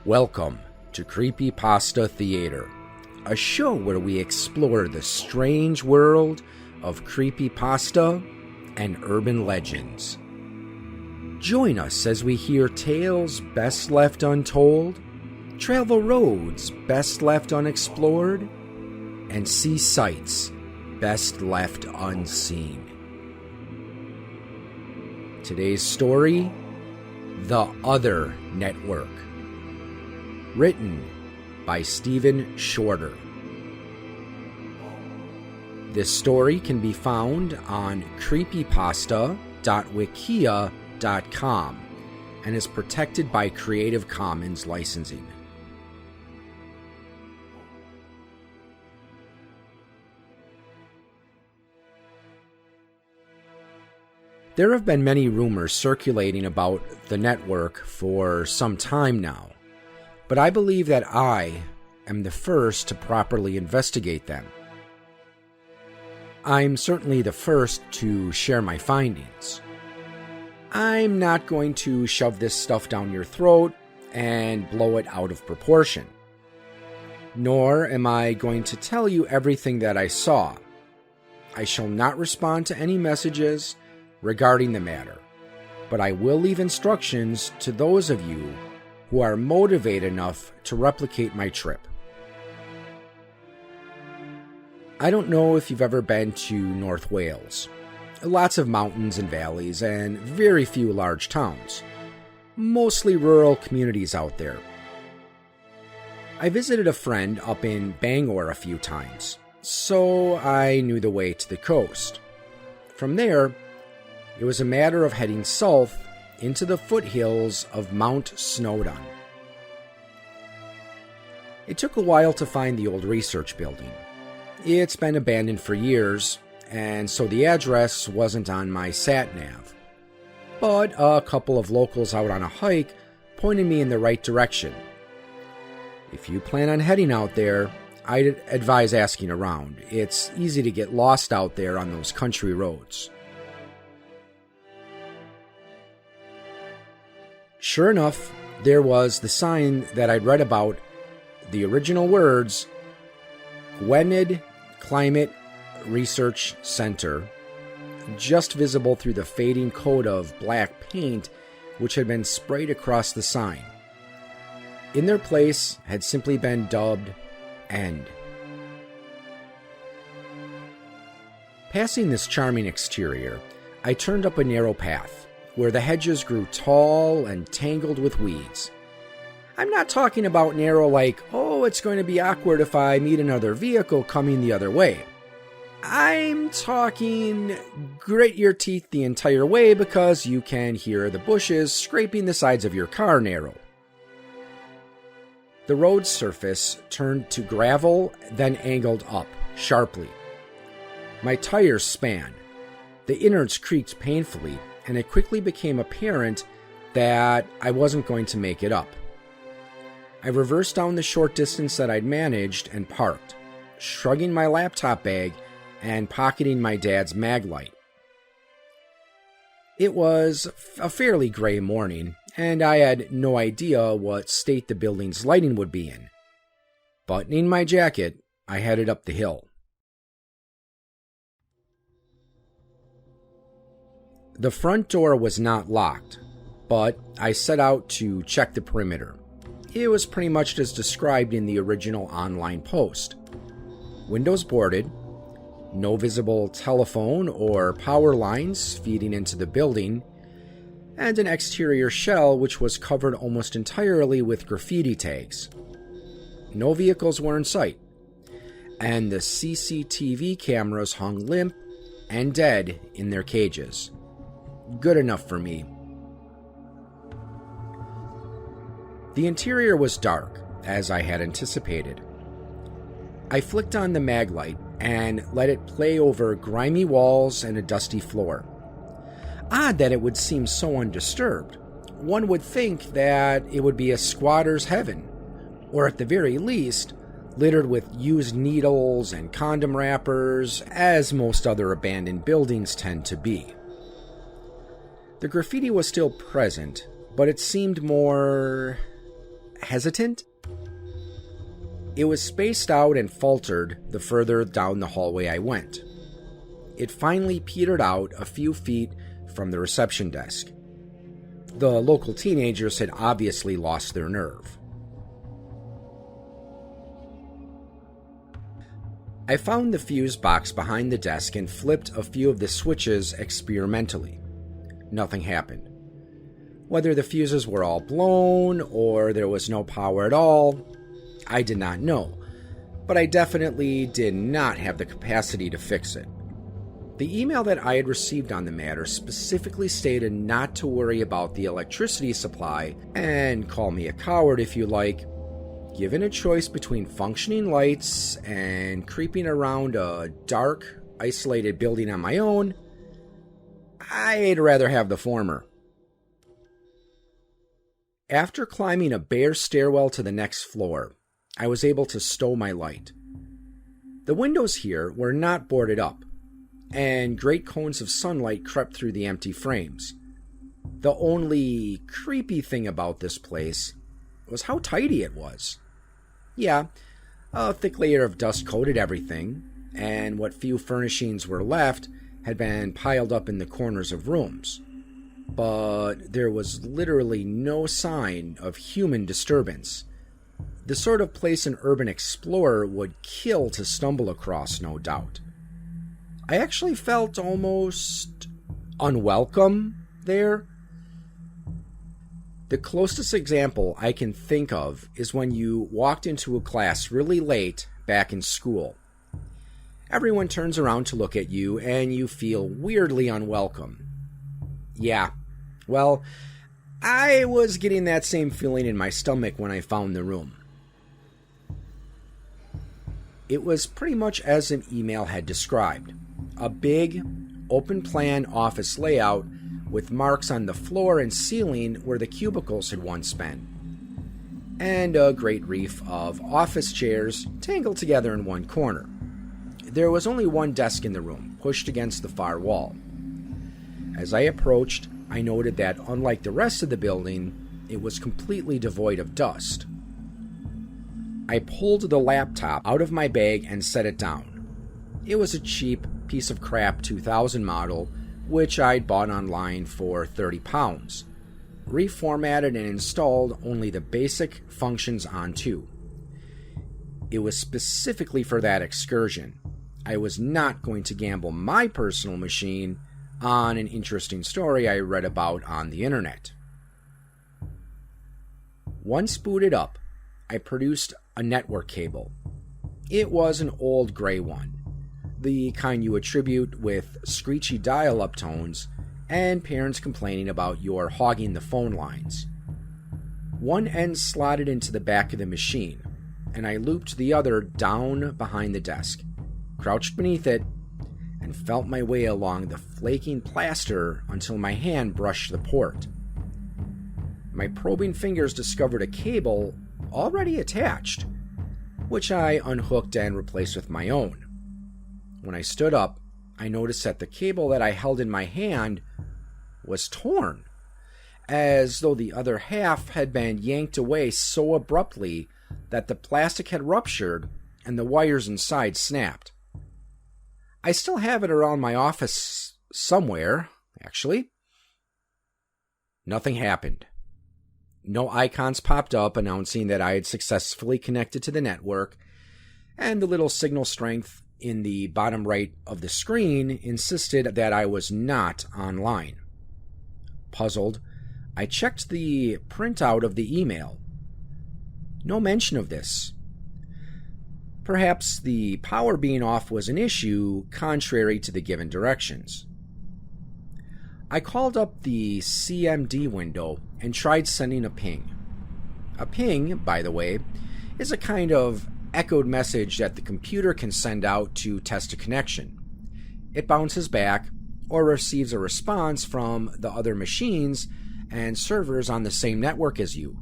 Welcome to Creepypasta Theater, a show where we explore the strange world of creepypasta and urban legends. Join us as we hear tales best left untold, travel roads best left unexplored, and see sights best left unseen. Today's story, The Other Network. Written by Stephen Shorter. This story can be found on creepypasta.wikia.com and is protected by Creative Commons licensing. There have been many rumors circulating about the network for some time now, but I believe that I am the first to properly investigate them. I'm certainly the first to share my findings. I'm not going to shove this stuff down your throat and blow it out of proportion. Nor am I going to tell you everything that I saw. I shall not respond to any messages regarding the matter, but I will leave instructions to those of you who are motivated enough to replicate my trip. I don't know if you've ever been to North Wales. Lots of mountains and valleys and very few large towns. Mostly rural communities out there. I visited a friend up in Bangor a few times, so I knew the way to the coast. From there, it was a matter of heading south into the foothills of Mount Snowdon. It took a while to find the old research building. It's been abandoned for years, and so the address wasn't on my sat-nav. But a couple of locals out on a hike pointed me in the right direction. If you plan on heading out there, I'd advise asking around. It's easy to get lost out there on those country roads. Sure enough, there was the sign that I'd read about, the original words, Gwynedd Climate Research Center, just visible through the fading coat of black paint which had been sprayed across the sign. In their place had simply been dubbed End. Passing this charming exterior, I turned up a narrow path where the hedges grew tall and tangled with weeds. I'm not talking about narrow like, oh, it's going to be awkward if I meet another vehicle coming the other way. I'm talking grit your teeth the entire way because you can hear the bushes scraping the sides of your car narrow. The road surface turned to gravel, then angled up sharply. My tires span. The innards creaked painfully, and it quickly became apparent that I wasn't going to make it up. I reversed down the short distance that I'd managed and parked, shrugging my laptop bag and pocketing my dad's mag light. It was a fairly gray morning, and I had no idea what state the building's lighting would be in. Buttoning my jacket, I headed up the hill. The front door was not locked, but I set out to check the perimeter. It was pretty much as described in the original online post. Windows boarded, no visible telephone or power lines feeding into the building, and an exterior shell which was covered almost entirely with graffiti tags. No vehicles were in sight, and the CCTV cameras hung limp and dead in their cages. Good enough for me. The interior was dark, as I had anticipated. I flicked on the mag light and let it play over grimy walls and a dusty floor. Odd that it would seem so undisturbed. One would think that it would be a squatter's heaven, or at the very least, littered with used needles and condom wrappers, as most other abandoned buildings tend to be. The graffiti was still present, but it seemed more hesitant. It was spaced out and faltered the further down the hallway I went. It finally petered out a few feet from the reception desk. The local teenagers had obviously lost their nerve. I found the fuse box behind the desk and flipped a few of the switches experimentally. Nothing happened. Whether the fuses were all blown or there was no power at all, I did not know, but I definitely did not have the capacity to fix it. The email that I had received on the matter specifically stated not to worry about the electricity supply, and call me a coward if you like. Given a choice between functioning lights and creeping around a dark, isolated building on my own, I'd rather have the former. After climbing a bare stairwell to the next floor, I was able to stow my light. The windows here were not boarded up, and great cones of sunlight crept through the empty frames. The only creepy thing about this place was how tidy it was. Yeah, a thick layer of dust coated everything, and what few furnishings were left had been piled up in the corners of rooms. But there was literally no sign of human disturbance. The sort of place an urban explorer would kill to stumble across, no doubt. I actually felt almost unwelcome there. The closest example I can think of is when you walked into a class really late back in school. Everyone turns around to look at you and you feel weirdly unwelcome. Yeah, well, I was getting that same feeling in my stomach when I found the room. It was pretty much as an email had described. A big, open-plan office layout with marks on the floor and ceiling where the cubicles had once been. And a great reef of office chairs tangled together in one corner. There was only one desk in the room, pushed against the far wall. As I approached, I noted that, unlike the rest of the building, it was completely devoid of dust. I pulled the laptop out of my bag and set it down. It was a cheap piece of crap 2000 model, which I'd bought online for £30. Reformatted and installed only the basic functions onto. It was specifically for that excursion. I was not going to gamble my personal machine on an interesting story I read about on the internet. Once booted up, I produced a network cable. It was an old gray one, the kind you attribute with screechy dial-up tones and parents complaining about your hogging the phone lines. One end slotted into the back of the machine, and I looped the other down behind the desk, crouched beneath it, and felt my way along the flaking plaster until my hand brushed the port. My probing fingers discovered a cable already attached, which I unhooked and replaced with my own. When I stood up, I noticed that the cable that I held in my hand was torn, as though the other half had been yanked away so abruptly that the plastic had ruptured and the wires inside snapped. I still have it around my office somewhere, actually. Nothing happened. No icons popped up announcing that I had successfully connected to the network, and the little signal strength in the bottom right of the screen insisted that I was not online. Puzzled, I checked the printout of the email. No mention of this. Perhaps the power being off was an issue contrary to the given directions. I called up the CMD window and tried sending a ping. A ping, by the way, is a kind of echoed message that the computer can send out to test a connection. It bounces back or receives a response from the other machines and servers on the same network as you.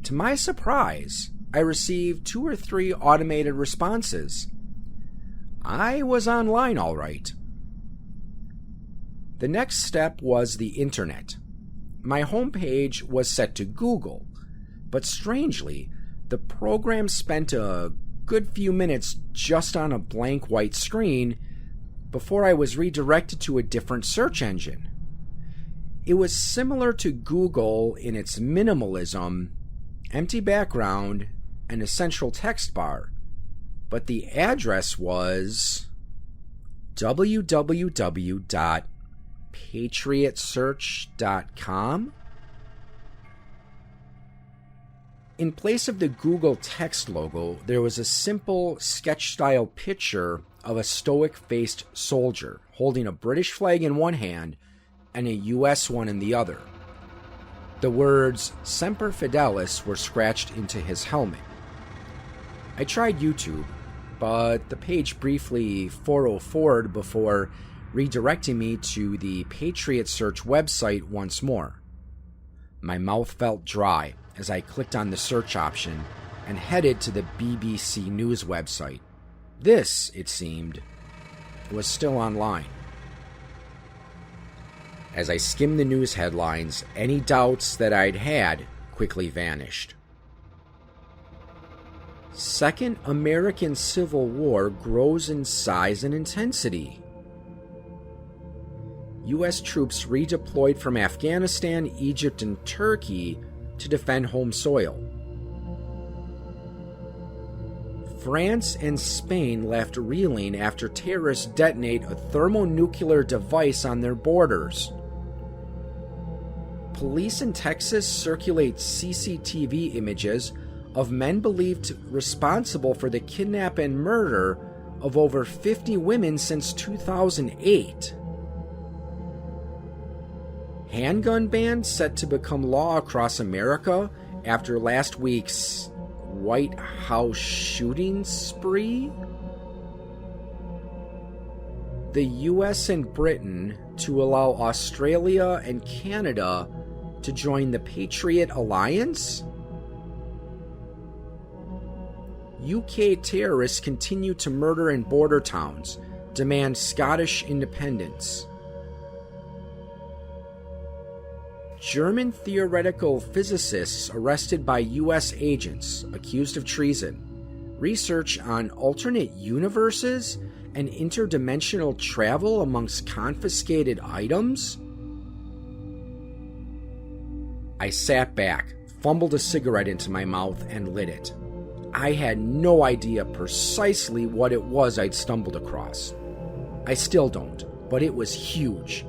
To my surprise, I received 2 or 3 automated responses. I was online all right. The next step was the internet. My homepage was set to Google, But strangely, the program spent a good few minutes just on a blank white screen before I was redirected to a different search engine. It was similar to Google in its minimalism, empty background, and a central text bar, but the address was www.patriotsearch.com. In place of the Google text logo, there was a simple sketch-style picture of a stoic-faced soldier holding a British flag in one hand and a US one in the other. The words Semper Fidelis were scratched into his helmet. I tried YouTube, but the page briefly 404'd before redirecting me to the Patriot Search website once more. My mouth felt dry as I clicked on the search option and headed to the BBC News website. This, it seemed, was still online. As I skimmed the news headlines, any doubts that I'd had quickly vanished. Second American Civil War grows in size and intensity. U.S. troops redeployed from Afghanistan, Egypt, and Turkey to defend home soil. France and Spain left reeling after terrorists detonate a thermonuclear device on their borders. Police in Texas circulate CCTV images of men believed responsible for the kidnap and murder of over 50 women since 2008. Handgun ban set to become law across America after last week's White House shooting spree. The US and Britain to allow Australia and Canada to join the Patriot Alliance. UK terrorists continue to murder in border towns, demand Scottish independence. German theoretical physicists arrested by US agents accused of treason. Research on alternate universes and interdimensional travel amongst confiscated items? I sat back, fumbled a cigarette into my mouth, and lit it. I had no idea precisely what it was I'd stumbled across. I still don't, but it was huge.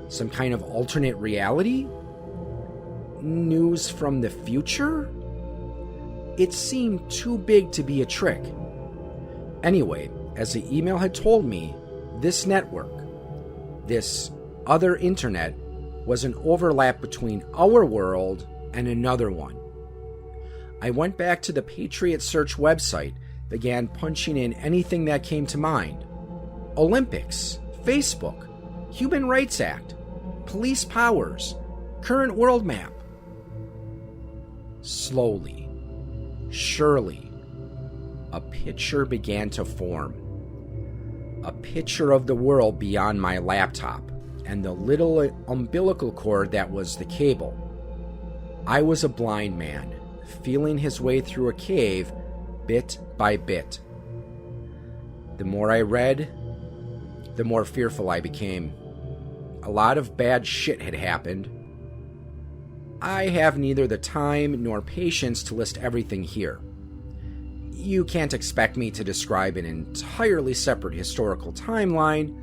Some kind of alternate reality? News from the future? It seemed too big to be a trick. Anyway, as the email had told me, this network, this other internet, was an overlap between our world and another one. I went back to the Patriot Search website, began punching in anything that came to mind. Olympics, Facebook, Human Rights Act, police powers, current world map. Slowly, surely, a picture began to form. A picture of the world beyond my laptop and the little umbilical cord that was the cable. I was a blind man, feeling his way through a cave bit by bit. The more I read, the more fearful I became. A lot of bad shit had happened. I have neither the time nor patience to list everything here. You can't expect me to describe an entirely separate historical timeline,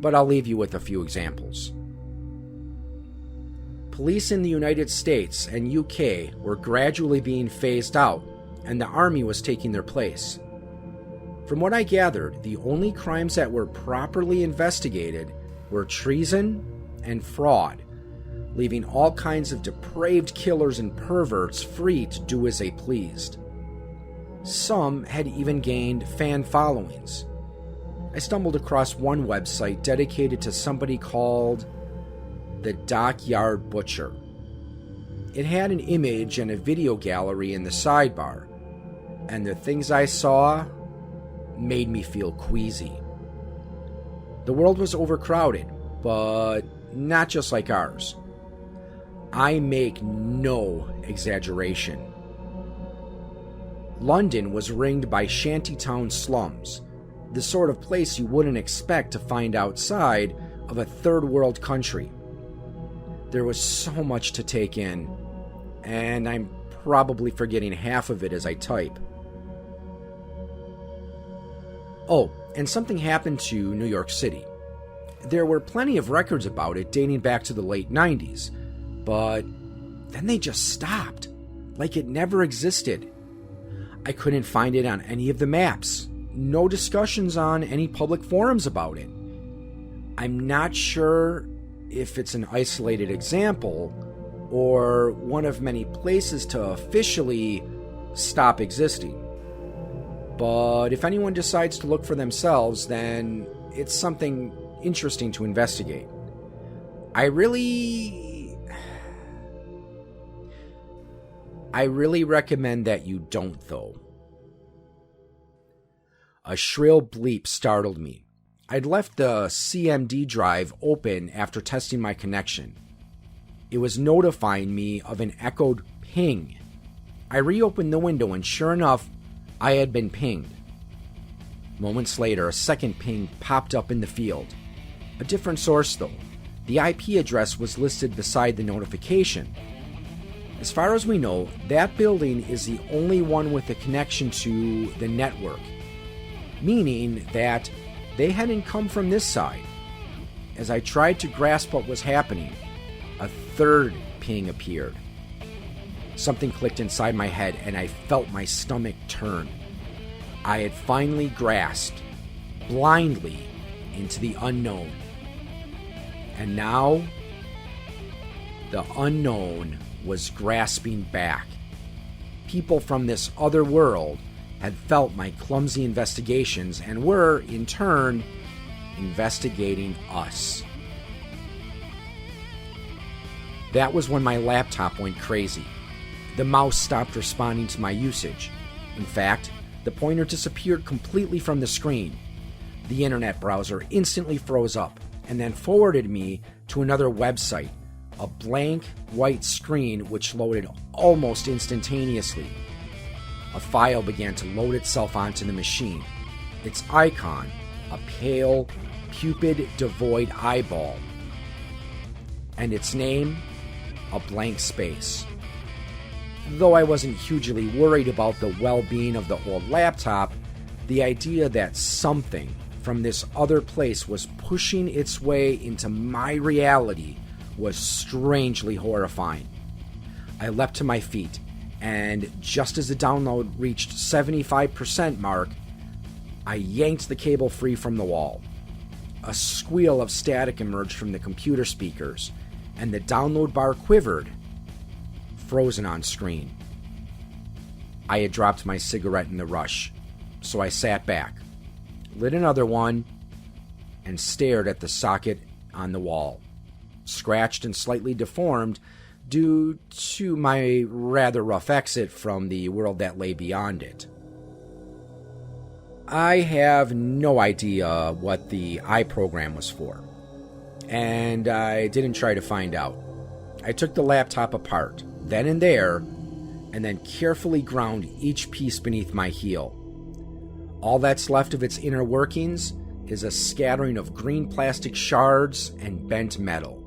but I'll leave you with a few examples. Police in the United States and UK were gradually being phased out, and the army was taking their place. From what I gathered, the only crimes that were properly investigated were treason and fraud, leaving all kinds of depraved killers and perverts free to do as they pleased. Some had even gained fan followings. I stumbled across one website dedicated to somebody called the Dockyard Butcher. It had an image and a video gallery in the sidebar, and the things I saw made me feel queasy. The world was overcrowded, but not just like ours. I make no exaggeration. London was ringed by shantytown slums, the sort of place you wouldn't expect to find outside of a third world country. There was so much to take in, and I'm probably forgetting half of it as I type. Oh, and something happened to New York City. There were plenty of records about it dating back to the late 90s, but then they just stopped, like it never existed. I couldn't find it on any of the maps, no discussions on any public forums about it. I'm not sure if it's an isolated example or one of many places to officially stop existing. But if anyone decides to look for themselves, then it's something interesting to investigate. I really recommend that you don't, though. A shrill bleep startled me. I'd left the CMD drive open after testing my connection. It was notifying me of an echoed ping. I reopened the window and sure enough, I had been pinged. Moments later, a second ping popped up in the field. A different source though. The IP address was listed beside the notification. As far as we know, that building is the only one with a connection to the network, meaning that they hadn't come from this side. As I tried to grasp what was happening, a third ping appeared. Something clicked inside my head and I felt my stomach turn. I had finally grasped, blindly, into the unknown. And now, the unknown was grasping back. People from this other world had felt my clumsy investigations and were, in turn, investigating us. That was when my laptop went crazy. The mouse stopped responding to my usage. In fact, the pointer disappeared completely from the screen. The internet browser instantly froze up and then forwarded me to another website, a blank white screen which loaded almost instantaneously. A file began to load itself onto the machine. Its icon, a pale, pupid, devoid eyeball. And its name, a blank space. Though I wasn't hugely worried about the well-being of the old laptop, the idea that something from this other place was pushing its way into my reality was strangely horrifying. I leapt to my feet, and just as the download reached 75% mark, I yanked the cable free from the wall. A squeal of static emerged from the computer speakers, and the download bar quivered, frozen on screen. I had dropped my cigarette in the rush, so I sat back, lit another one, and stared at the socket on the wall, scratched and slightly deformed due to my rather rough exit from the world that lay beyond it. I have no idea what the iProgram was for, and I didn't try to find out. I took the laptop apart, then and there, and then carefully ground each piece beneath my heel. All that's left of its inner workings is a scattering of green plastic shards and bent metal.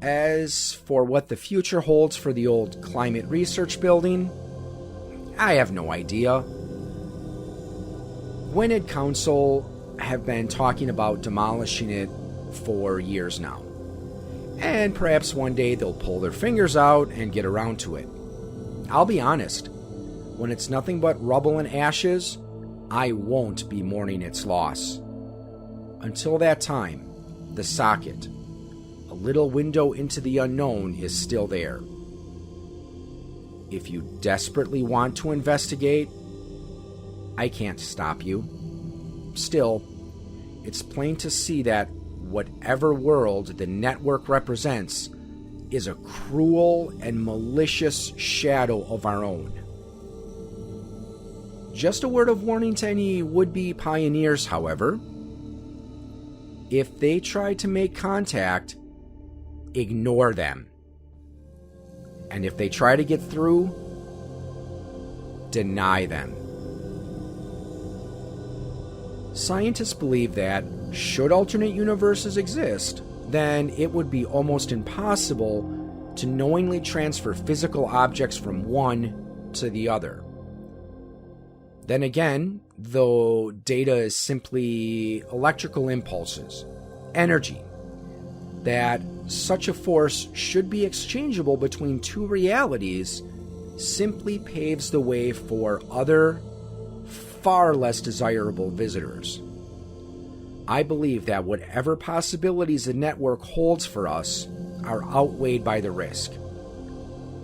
As for what the future holds for the old climate research building, I have no idea. Gwynedd Council have been talking about demolishing it for years now. And perhaps one day they'll pull their fingers out and get around to it. I'll be honest, when it's nothing but rubble and ashes, I won't be mourning its loss. Until that time, the socket, a little window into the unknown, is still there. If you desperately want to investigate, I can't stop you. Still, it's plain to see that whatever world the network represents is a cruel and malicious shadow of our own. Just a word of warning to any would-be pioneers, however. If they try to make contact, ignore them. And if they try to get through, deny them. Scientists believe that, should alternate universes exist, then it would be almost impossible to knowingly transfer physical objects from one to the other. Then again, though data is simply electrical impulses, energy, that such a force should be exchangeable between two realities simply paves the way for other, far less desirable visitors. I believe that whatever possibilities the network holds for us are outweighed by the risk,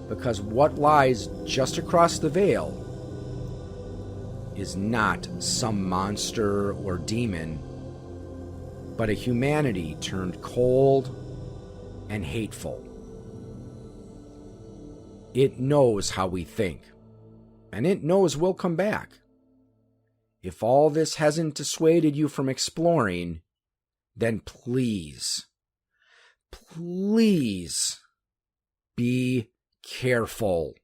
because what lies just across the veil is not some monster or demon, but a humanity turned cold and hateful. It knows how we think, and it knows we'll come back. If all this hasn't dissuaded you from exploring, then please, please be careful.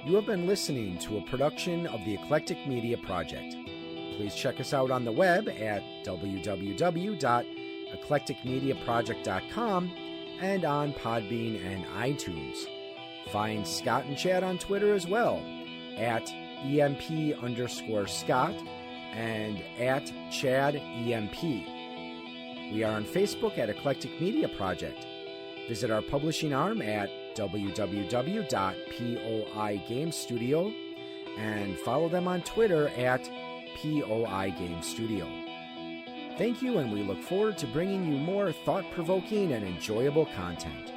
You have been listening to a production of the Eclectic Media Project. Please check us out on the web at www.eclecticmediaproject.com and on Podbean and iTunes. Find Scott and Chad on Twitter as well, at EMP_Scott and at ChadEMP. We are on Facebook at Eclectic Media Project. Visit our publishing arm at www.POIGamestudio and follow them on Twitter at POIGamestudio. Thank you, and we look forward to bringing you more thought-provoking and enjoyable content.